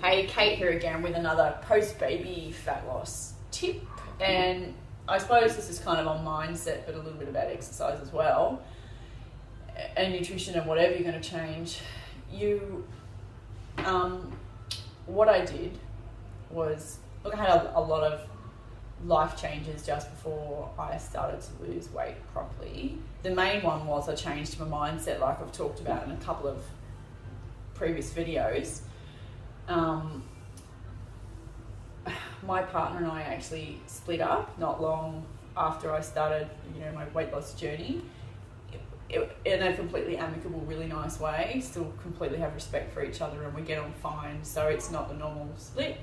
Hey, Kate here again with another post-baby fat loss tip. And I suppose this is kind of on mindset, but a little bit about exercise as well. And nutrition and whatever you're going to change. What I did was, look, I had a lot of life changes just before I started to lose weight properly. The main one was I changed my mindset, like I've talked about in a couple of previous videos. My partner and I actually split up not long after I started, my weight loss journey, in a completely amicable, really nice way. Still completely have respect for each other and we get on fine. So it's not the normal split,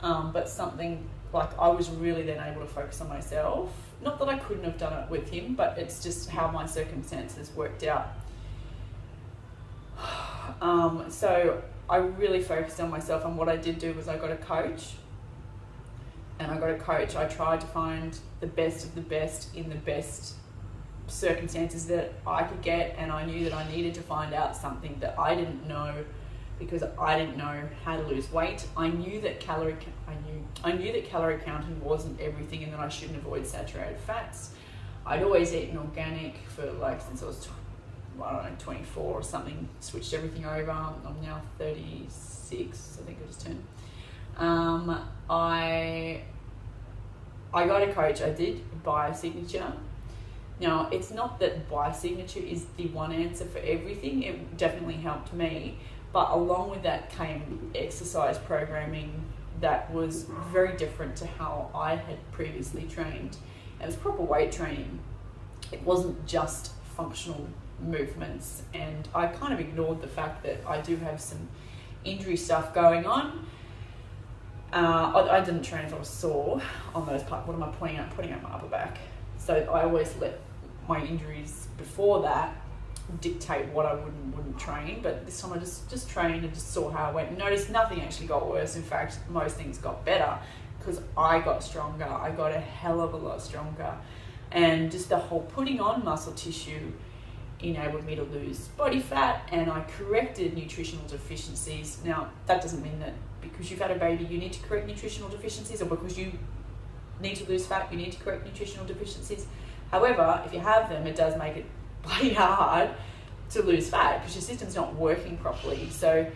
but something like I was really then able to focus on myself. Not that I couldn't have done it with him, but it's just how my circumstances worked out. So I really focused on myself, and what I did do was I got a coach. I tried to find the best of the best in the best circumstances that I could get, and I knew that I needed to find out something that I didn't know, because I didn't know how to lose weight. I knew that calorie counting wasn't everything, and that I shouldn't avoid saturated fats. I'd always eaten organic for since I was 24 or something, switched everything over. I'm now 36, I think I just turned. I got a coach. I did Biosignature. Now, it's not that Biosignature is the one answer for everything. It definitely helped me. But along with that came exercise programming that was very different to how I had previously trained. It was proper weight training. It wasn't just functional movements, and I kind of ignored the fact that I do have some injury stuff going on. I didn't train if I was sore on those parts. What am I pointing out? Pointing out my upper back. So I always let my injuries before that dictate what I would and wouldn't train. But this time I just trained and just saw how I went. And noticed nothing actually got worse. In fact, most things got better because I got stronger. I got a hell of a lot stronger. And just the whole putting on muscle tissue enabled me to lose body fat, and I corrected nutritional deficiencies. Now, that doesn't mean that because you've had a baby you need to correct nutritional deficiencies, or because you need to lose fat you need to correct nutritional deficiencies. However, if you have them, it does make it bloody hard to lose fat because your system's not working properly. So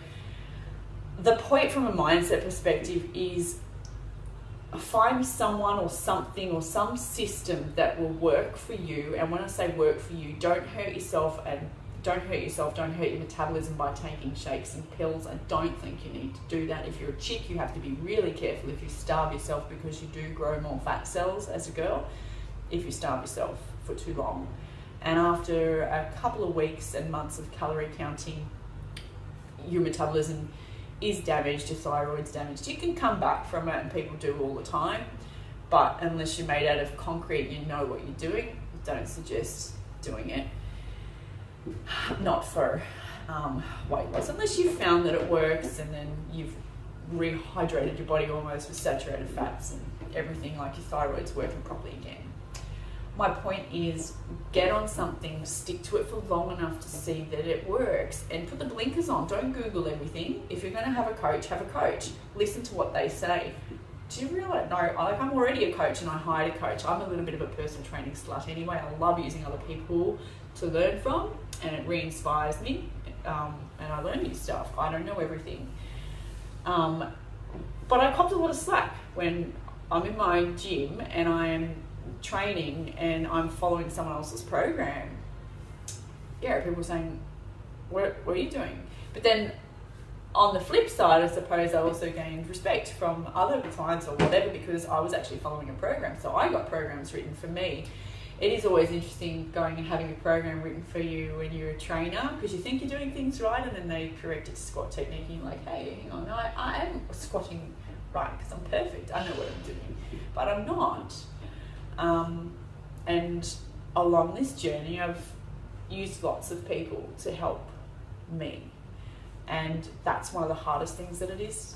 the point from a mindset perspective is find someone or something or some system that will work for you. And when I say work for you, don't hurt yourself, don't hurt your metabolism by taking shakes and pills. I don't think you need to do that. If you're a chick, you have to be really careful if you starve yourself, because you do grow more fat cells as a girl if you starve yourself for too long. And after a couple of weeks and months of calorie counting, your metabolism is damaged, your thyroid's damaged. You can come back from it, and people do all the time, but unless you're made out of concrete and you know what you're doing, don't suggest doing it. Not for weight loss, unless you've found that it works and then you've rehydrated your body almost with saturated fats and everything, like your thyroid's working properly again. My point is, get on something, stick to it for long enough to see that it works, and put the blinkers on. Don't Google everything. If you're going to have a coach, have a coach. Listen to what they say. Do you realize? No, I'm already a coach and I hired a coach. I'm a little bit of a personal training slut anyway. I love using other people to learn from, and it re-inspires me, and I learn new stuff. I don't know everything. But I copped a lot of slack when I'm in my gym and I am training and I'm following someone else's program. Yeah, people are saying, what are you doing? But then on the flip side, I suppose I also gained respect from other clients or whatever, because I was actually following a program. So I got programs written for me. It is always interesting going and having a program written for you when you're a trainer, because you think you're doing things right, and then they correct your squat technique and you're like, hey, hang on, I am squatting right because I'm perfect. I know what I'm doing, but I'm not. And along this journey, I've used lots of people to help me. And that's one of the hardest things that it is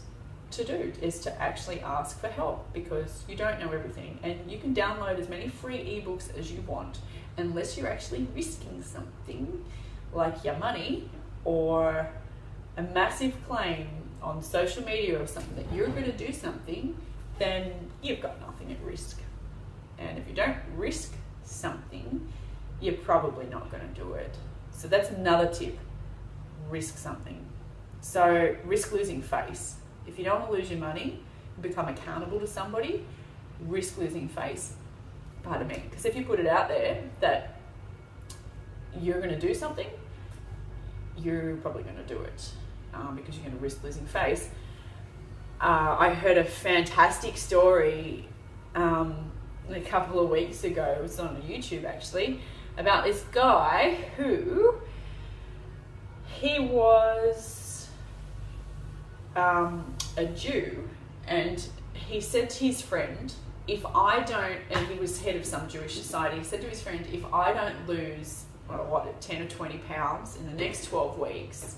to do, is to actually ask for help, because you don't know everything. And you can download as many free ebooks as you want, unless you're actually risking something like your money or a massive claim on social media or something that you're going to do something, then you've got nothing at risk. And if you don't risk something, you're probably not going to do it. So that's another tip. Risk something. So risk losing face. If you don't want to lose your money, become accountable to somebody, risk losing face. Pardon me. Because if you put it out there that you're going to do something, you're probably going to do it because you're going to risk losing face. I heard a fantastic story a couple of weeks ago. It was on YouTube actually, about this guy who he was a Jew, and he said to his friend, if I don't, and he was head of some Jewish society, he said to his friend, if I don't lose 10 or 20 pounds in the next 12 weeks,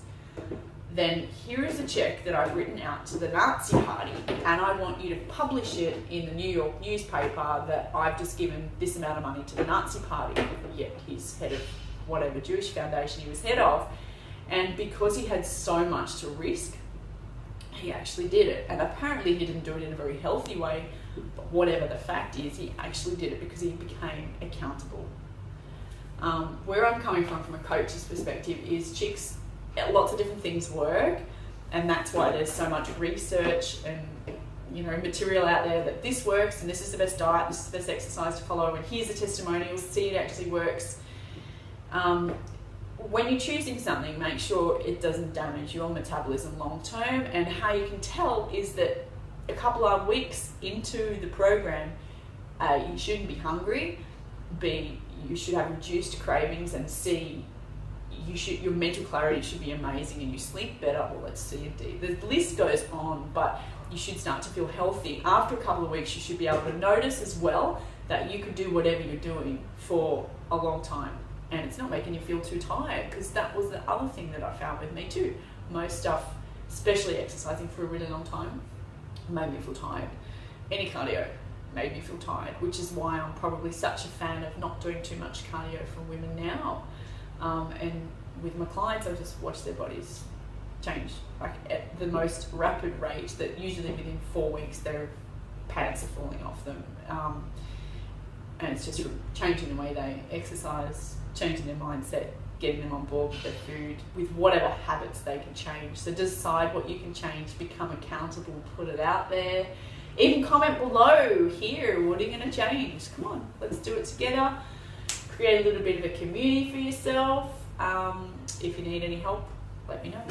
then here is a check that I've written out to the Nazi Party, and I want you to publish it in the New York newspaper that I've just given this amount of money to the Nazi Party. Yet he's head of whatever Jewish foundation he was head of. And because he had so much to risk, he actually did it. And apparently he didn't do it in a very healthy way, but whatever the fact is, he actually did it because he became accountable. Where I'm coming from a coach's perspective is, chicks, lots of different things work, and that's why there's so much research and material out there that this works, and this is the best diet, this is the best exercise to follow, and here's a testimonial, see it actually works. When you're choosing something, make sure it doesn't damage your metabolism long term, and how you can tell is that a couple of weeks into the program, you shouldn't be hungry, B, you should have reduced cravings, and C, your mental clarity should be amazing and you sleep better. Well, let's C and D. The list goes on, but you should start to feel healthy. After a couple of weeks, you should be able to notice as well that you could do whatever you're doing for a long time. And it's not making you feel too tired, because that was the other thing that I found with me too. Most stuff, especially exercising for a really long time, made me feel tired. Any cardio made me feel tired, which is why I'm probably such a fan of not doing too much cardio for women now. And with my clients, I just watch their bodies change, like at the most rapid rate, that usually within 4 weeks their pants are falling off them. And it's just from changing the way they exercise, changing their mindset, getting them on board with their food, with whatever habits they can change. So decide what you can change, become accountable, put it out there. Even comment below here, what are you going to change? Come on, let's do it together. Create a little bit of a community for yourself. If you need any help, let me know.